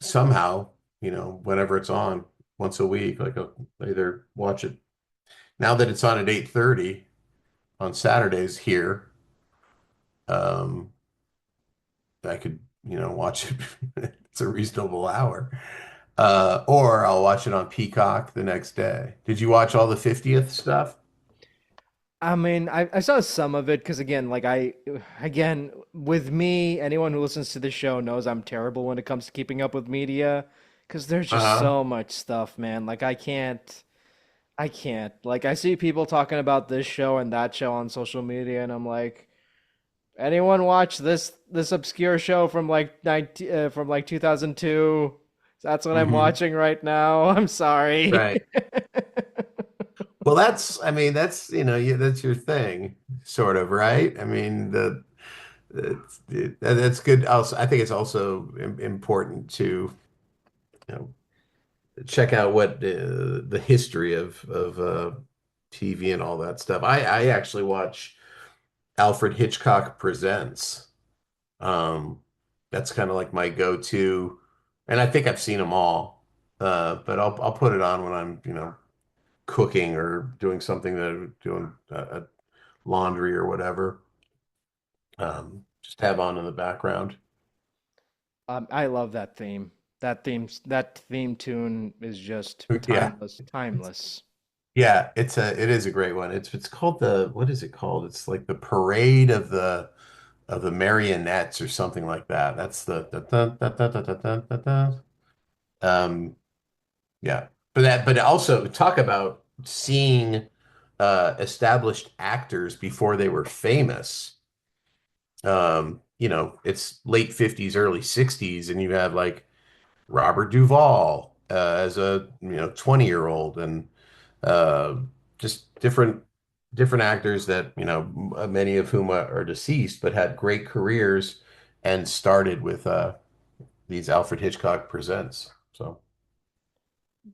somehow, whenever it's on once a week. Like I either watch it now that it's on at 8:30 on Saturdays here. Um, I could, watch it. It's a reasonable hour. Or I'll watch it on Peacock the next day. Did you watch all the 50th stuff? I mean, I saw some of it because again, with me, anyone who listens to the show knows I'm terrible when it comes to keeping up with media because there's just Uh-huh. so much stuff, man. Like I can't. Like I see people talking about this show and that show on social media, and I'm like, anyone watch this obscure show from like 2002? That's what I'm Hmm. watching right now. I'm sorry. Right. Well, I mean, that's your thing, sort of, right? I mean, that's good. Also, I think it's also important to, you know, check out what the history of TV and all that stuff. I actually watch Alfred Hitchcock Presents. Um, that's kind of like my go-to, and I think I've seen them all. But I'll put it on when I'm, cooking or doing something that doing laundry or whatever. Just have on in the background. I love that theme. That theme tune is just Yeah. timeless, It's timeless. yeah, it is a great one. It's called what is it called? It's like the parade of the marionettes or something like that. That's the da, da, da, da, da, da, da, da, da. Yeah. But also talk about seeing established actors before they were famous. it's late 50s, early 60s, and you have like Robert Duvall as a 20-year-old, and uh, just different actors that many of whom are deceased, but had great careers and started with these Alfred Hitchcock Presents. So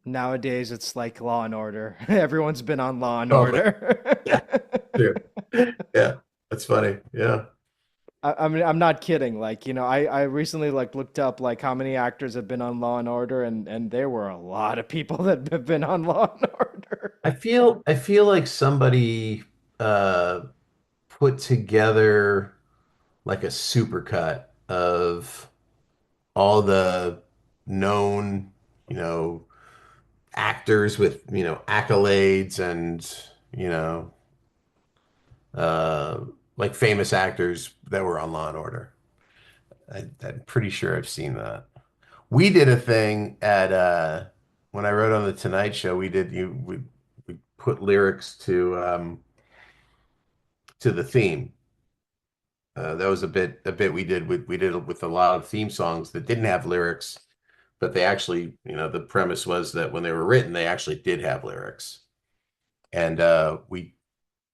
Nowadays, it's like Law and Order. Everyone's been on Law and totally, Order. yeah, true. Yeah, that's funny. Yeah. I mean, I'm not kidding. Like, I recently like looked up like how many actors have been on Law and Order, and there were a lot of people that have been on Law and Order. I feel like somebody uh put together like a supercut of all the known, you know, actors with, accolades and, you know, uh, like famous actors that were on Law and Order. I'm pretty sure I've seen that. We did a thing at when I wrote on the Tonight Show, we put lyrics to the theme. That was a bit we did with a lot of theme songs that didn't have lyrics, but they actually, the premise was that when they were written, they actually did have lyrics. And we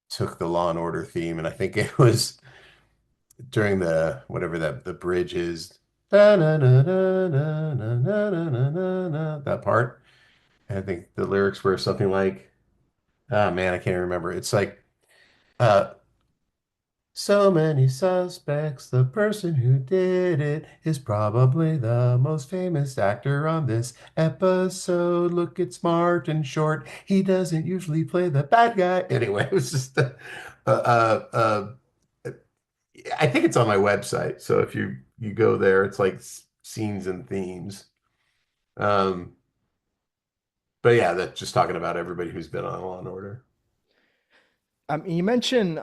took the Law and Order theme, and I think it was during the whatever the bridge is, that part. And I think the lyrics were something like, oh man, I can't remember. It's like, uh, so many suspects. The person who did it is probably the most famous actor on this episode. Look at smart and short. He doesn't usually play the bad guy. Anyway, it was just I think it's on my website. So if you go there, it's like scenes and themes. Um, but yeah, that's just talking about everybody who's been on Law and Order. You mentioned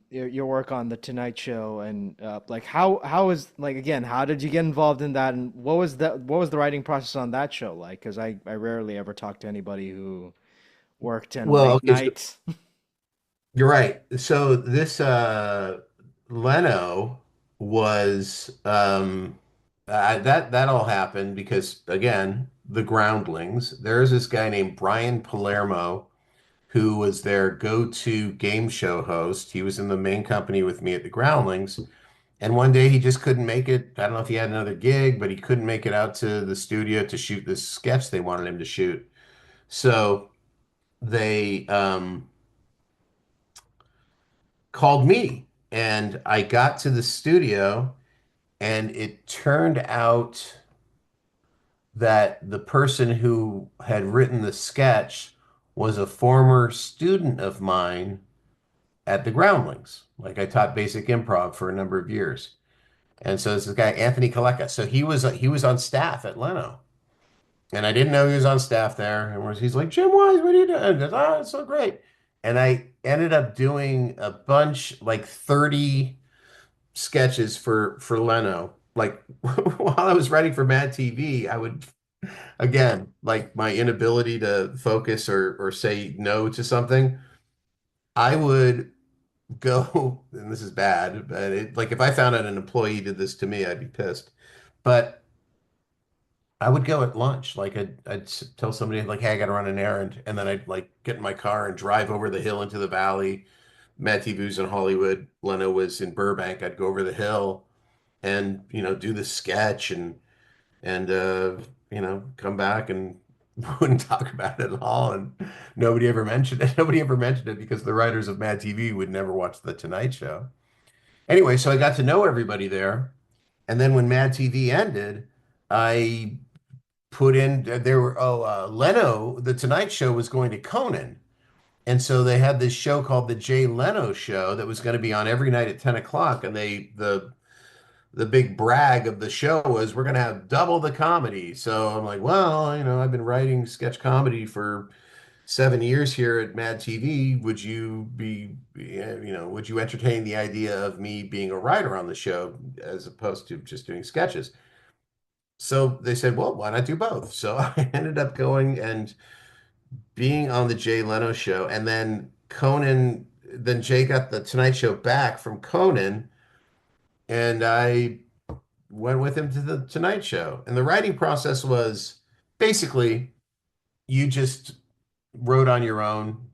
your work on the Tonight Show and like how is like again how did you get involved in that and what was the writing process on that show like? Because I rarely ever talk to anybody who worked in Well, late okay, so night. you're right. So this Leno was that all happened because again, the Groundlings. There's this guy named Brian Palermo who was their go-to game show host. He was in the main company with me at the Groundlings, and one day he just couldn't make it. I don't know if he had another gig, but he couldn't make it out to the studio to shoot this sketch they wanted him to shoot. So they called me, and I got to the studio, and it turned out that the person who had written the sketch was a former student of mine at the Groundlings. Like I taught basic improv for a number of years. And so this guy, Anthony Kaleka. So he was on staff at Leno. And I didn't know he was on staff there. And he's like, Jim Wise, what are you doing? I goes, oh, it's so great. And I ended up doing a bunch, like 30 sketches for Leno. Like while I was writing for Mad TV, I would again, like my inability to focus or say no to something, I would go, and this is bad, but like if I found out an employee did this to me, I'd be pissed. But I would go at lunch, like I'd tell somebody like, "Hey, I got to run an errand," and then I'd like get in my car and drive over the hill into the valley. Mad TV was in Hollywood, Leno was in Burbank. I'd go over the hill and do the sketch and come back and wouldn't talk about it at all. And nobody ever mentioned it. Nobody ever mentioned it because the writers of Mad TV would never watch The Tonight Show. Anyway, so I got to know everybody there. And then when Mad TV ended, I put in there were Leno, The Tonight Show was going to Conan. And so they had this show called The Jay Leno Show that was going to be on every night at 10 o'clock. And the big brag of the show was we're going to have double the comedy. So I'm like, well, I've been writing sketch comedy for 7 years here at Mad TV. Would you entertain the idea of me being a writer on the show as opposed to just doing sketches? So they said, well, why not do both? So I ended up going and being on the Jay Leno show. And then Jay got the Tonight Show back from Conan. and I went with him to the Tonight Show. And the writing process was basically you just wrote on your own.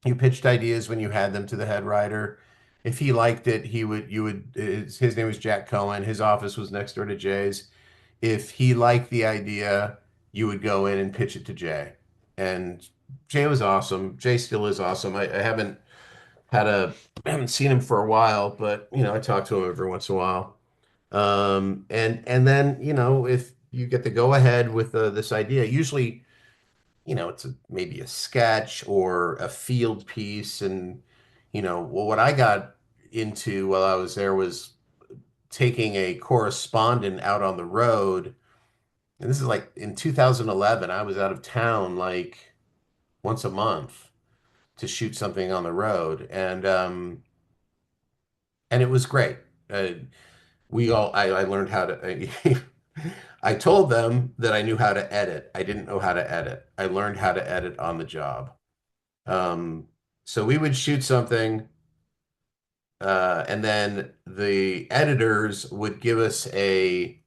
You pitched ideas when you had them to the head writer. If he liked it, you would, his name was Jack Cohen. His office was next door to Jay's. If he liked the idea, you would go in and pitch it to Jay. And Jay was awesome. Jay still is awesome. I haven't seen him for a while, but I talk to him every once in a while. And then, if you get to go ahead with this idea, usually, it's maybe a sketch or a field piece. And, well, what I got into while I was there was taking a correspondent out on the road. And this is like in 2011, I was out of town like once a month to shoot something on the road. And it was great. Uh, I learned how to, I told them that I knew how to edit. I didn't know how to edit. I learned how to edit on the job. Um, so we would shoot something, and then the editors would give us a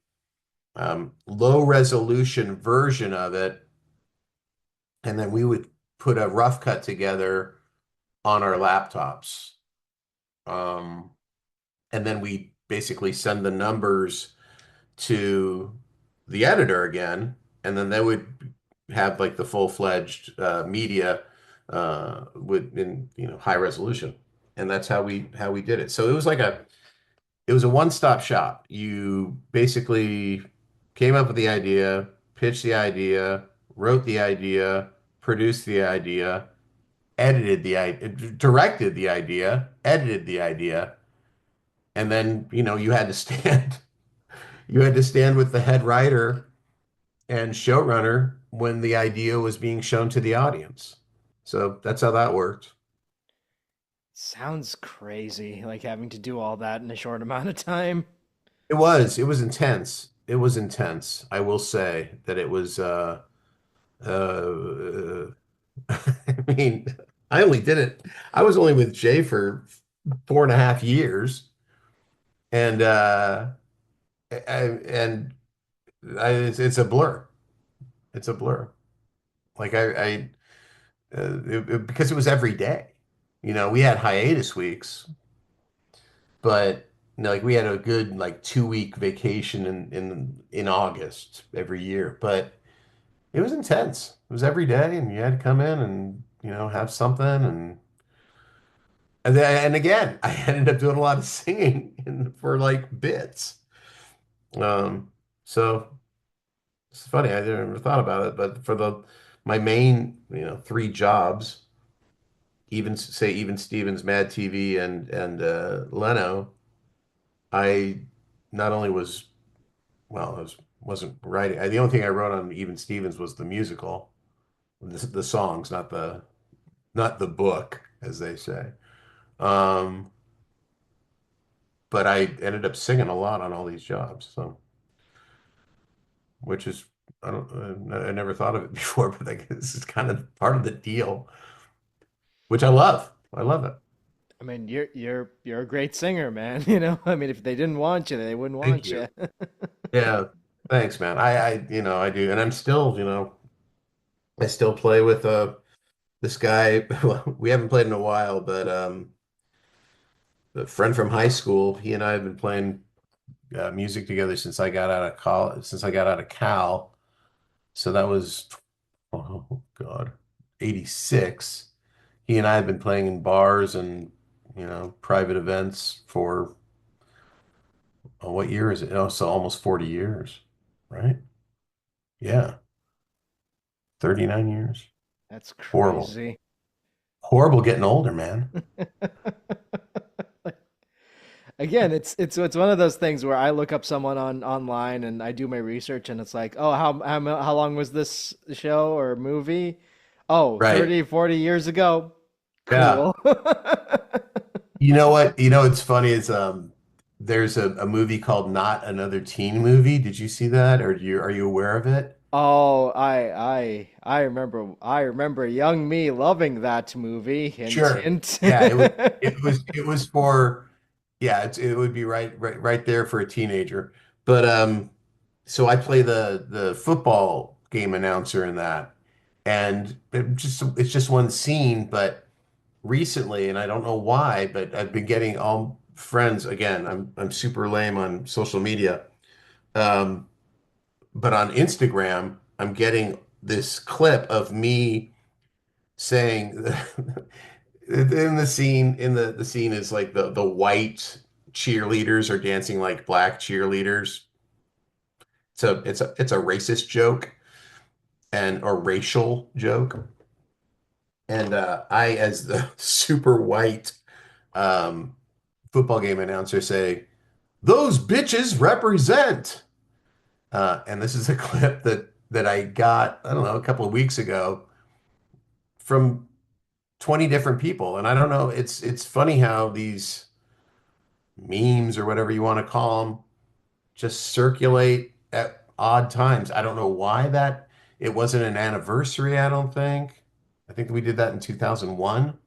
low resolution version of it, and then we would put a rough cut together on our laptops. Um, and then we basically send the numbers to the editor again, and then they would have like the full-fledged media with in high resolution, and that's how we did it. So it was a one-stop shop. You basically came up with the idea, pitched the idea, wrote the idea, produced the idea, edited the idea, directed the idea, edited the idea, and then you had to stand you had to stand with the head writer and showrunner when the idea was being shown to the audience. So that's how that worked. Sounds crazy, like having to do all that in a short amount of time. It was intense. It was intense. I will say that it was I mean, I only did it. I was only with Jay for 4.5 years. And it's a blur. It's a blur. Like because it was every day. We had hiatus weeks, but like we had a good like 2 week vacation in August every year. But it was intense. It was every day, and you had to come in and have something, and again, I ended up doing a lot of singing for like bits. Um, so it's funny. I never thought about it, but for the my main three jobs, even Stevens, Mad TV, and Leno, I not only was well, wasn't writing. The only thing I wrote on Even Stevens was the musical, the songs, not the book, as they say. Um, but I ended up singing a lot on all these jobs, so which is I never thought of it before, but I guess it's kind of part of the deal, which I love. I love it. I mean, you're a great singer, man. You know, I mean, if they didn't want you, they wouldn't Thank want you. you. Yeah, thanks, man. I do, and I'm still, I still play with this guy. Well, we haven't played in a while, but a friend from high school. He and I have been playing music together since I got out of college, since I got out of Cal. So that was, oh God, 86. He and I have been playing in bars and, private events for, what year is it? Oh, so almost 40 years, right? Yeah, 39 years. That's Horrible. crazy. Horrible getting older, man. Again, it's one of those things where I look up someone online and I do my research and it's like, oh, how long was this show or movie? Oh, Right. 30, 40 years ago. Yeah. Cool. You know what? It's funny is there's a movie called Not Another Teen Movie. Did you see that, or are you aware of it? Oh, I remember young me loving that movie. Hint, Sure. hint. Yeah, it was for Yeah, it would be right there for a teenager. But so I play the football game announcer in that, and it's just one scene. But recently, and I don't know why, but I've been getting all friends again. I'm super lame on social media, um, but on Instagram, I'm getting this clip of me saying in the scene the scene is like the white cheerleaders are dancing like black cheerleaders. It's a racist joke and a racial joke. And I, as the super white um, football game announcer, say, "Those bitches represent." And this is a clip that I got, I don't know, a couple of weeks ago from 20 different people. And I don't know, it's funny how these memes or whatever you want to call them just circulate at odd times. I don't know why that it wasn't an anniversary, I don't think. I think we did that in 2001.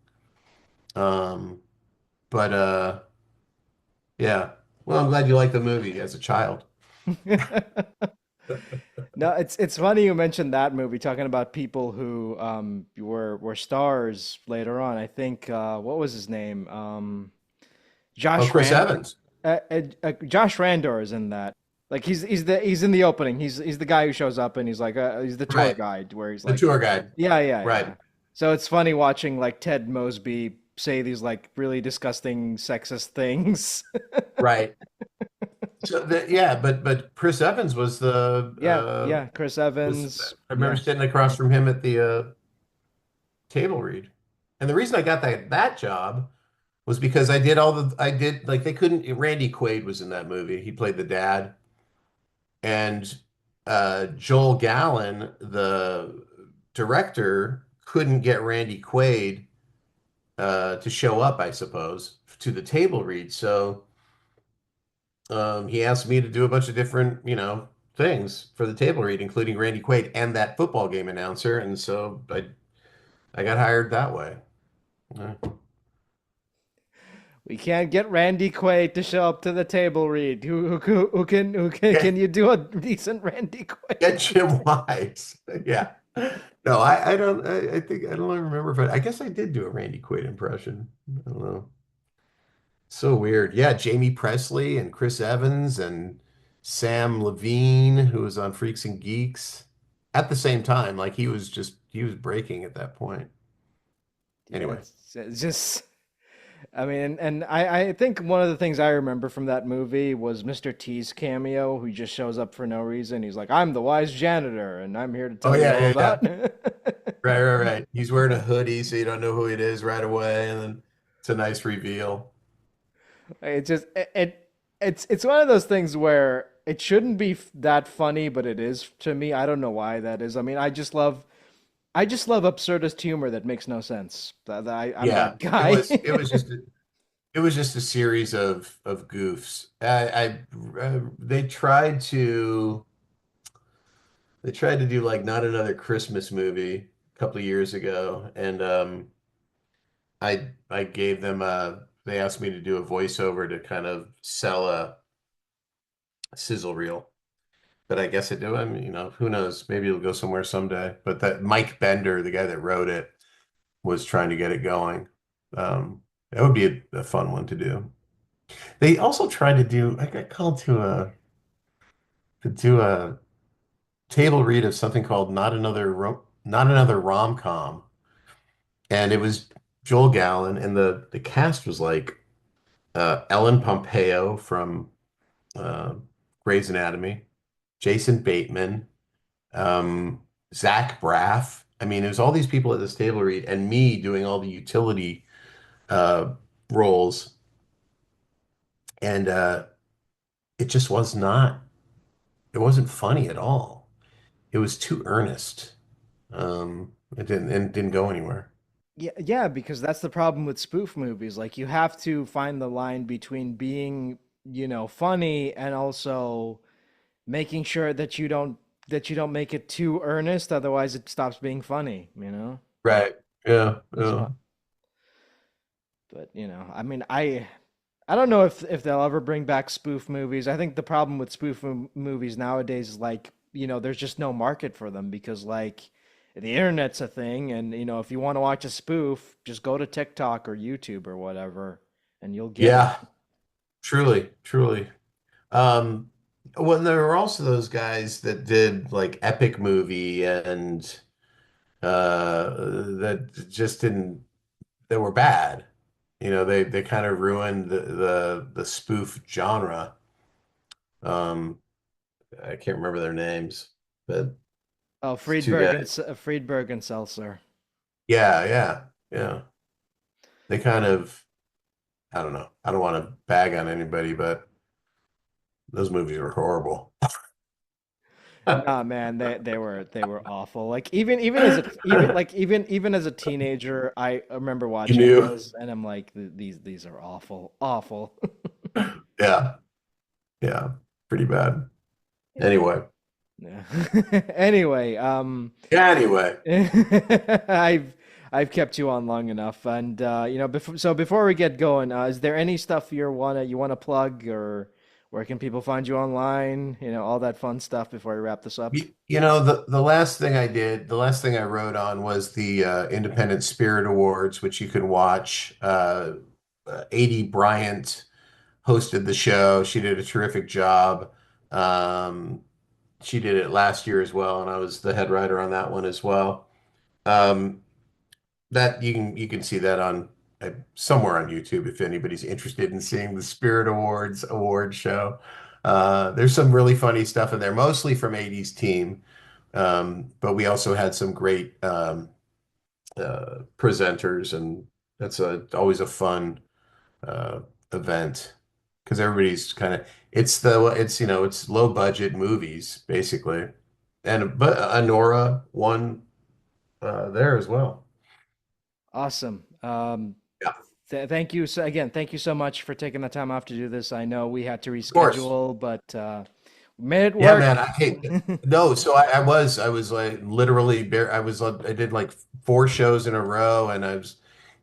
Um, but yeah. Well, I'm glad you liked the movie as a child. No, it's funny you mentioned that movie, talking about people who were stars later on. I think what was his name? Oh, Josh Chris Rand Evans. Josh Randor is in that. Like he's in the opening. He's the guy who shows up and he's like he's the tour Right. guide where he's The like, tour guide. yeah. Right. So it's funny watching like Ted Mosby say these like really disgusting sexist things. Right. So yeah, but Chris Evans was the Yeah, Chris Evans. I remember Yeah. sitting across from him at the table read. And the reason I got that job was because I did like they couldn't Randy Quaid was in that movie. He played the dad. And Joel Gallen, the director, couldn't get Randy Quaid to show up, I suppose, to the table read. So he asked me to do a bunch of different, things for the table read, including Randy Quaid and that football game announcer. And so I got hired that way. Uh, We can't get Randy Quaid to show up to the table read. Who Get, can you do a decent Randy get Quaid? Jim Wise. Yeah. No, I don't. I think I don't remember, but I guess I did do a Randy Quaid impression. I don't know. So weird. Yeah, Jamie Presley and Chris Evans and Sam Levine, who was on Freaks and Geeks at the same time. Like he was breaking at that point. Yeah, Anyway. it's just I mean, and I think one of the things I remember from that movie was Mr. T's cameo, who just shows up for no reason. He's like, "I'm the wise janitor, and I'm here to Oh tell you yeah, all yeah, yeah. about." Right. He's wearing a hoodie, so you don't know who it is right away, and then it's a nice reveal. It's just it's one of those things where it shouldn't be that funny, but it is to me. I don't know why that is. I mean, I just love absurdist humor that makes no sense. I'm Yeah, that guy. it was just a series of goofs. They tried to do like not another Christmas movie a couple of years ago, and I gave them they asked me to do a voiceover to kind of sell a sizzle reel. But I guess it do. I mean, who knows? Maybe it'll go somewhere someday. But that Mike Bender, the guy that wrote it, was trying to get it going. That would be a fun one to do. They also tried to do. I got called to do a table read of something called Not Another Rom-Com, and it was Joel Gallen, and the cast was like Ellen Pompeo from uh, Grey's Anatomy, Jason Bateman, um, Zach Braff. I mean, it was all these people at this table read, and me doing all the utility uh, roles, and it just was not. It wasn't funny at all. It was too earnest. It didn't go anywhere. Yeah, because that's the problem with spoof movies. Like you have to find the line between being, funny and also making sure that you don't make it too earnest, otherwise it stops being funny. Right. Yeah. That's Yeah. what. But I mean, I I don't know if they'll ever bring back spoof movies. I think the problem with movies nowadays is like, there's just no market for them because like the internet's a thing and if you want to watch a spoof, just go to TikTok or YouTube or whatever and you'll get it. Yeah, truly, truly. Um, well, there were also those guys that did like epic movie and that just didn't that were bad. They kind of ruined the spoof genre. Um, I can't remember their names, but Oh, it's too bad. Friedberg and Seltzer. Yeah, yeah, yeah. They kind of, I don't know. I don't want to bag on anybody, but those movies were horrible. Nah, man, they were awful. Like even as a teenager, I remember You watching knew? those, and I'm like, these are awful, awful. Yeah, yeah, pretty bad. Anyway, Yeah. Anyway, yeah, anyway. I've I've kept you on long enough, and before we get going, is there any stuff you wanna plug, or where can people find you online? All that fun stuff before we wrap this up. The last thing I did, the last thing I wrote on was the Independent Spirit Awards, which you can watch. Adie Bryant hosted the show. She did a terrific job. Um, she did it last year as well, and I was the head writer on that one as well. Um, that you can see that on somewhere on YouTube if anybody's interested in seeing the Spirit Awards award show. There's some really funny stuff in there, mostly from 80s team. But we also had some great presenters, and that's always a fun uh, event because everybody's kind of it's low budget movies basically, and but Honora won there as well. Awesome. Yeah, Thank you thank you so much for taking the time off to do this. I know we had to of course. reschedule, but we made it Yeah, work. man. I hate no. So I was like literally bare. I did like four shows in a row, and I was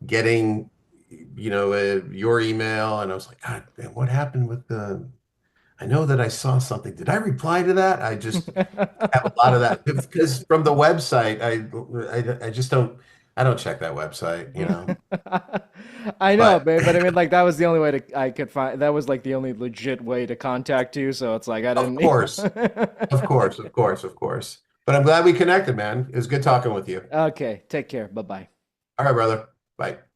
getting your email, and I was like, God, man, what happened with the? I know that I saw something. Did I reply to that? I just have a lot of that because from the website, I just don't. I don't check that website. I know, But babe, but I mean, like that was the only way I could find. That was like the only legit way to contact you. So it's like I of didn't. course, of course, of course, of course. But I'm glad we connected, man. It was good talking with you. Okay, take care. Bye bye. All right, brother. Bye.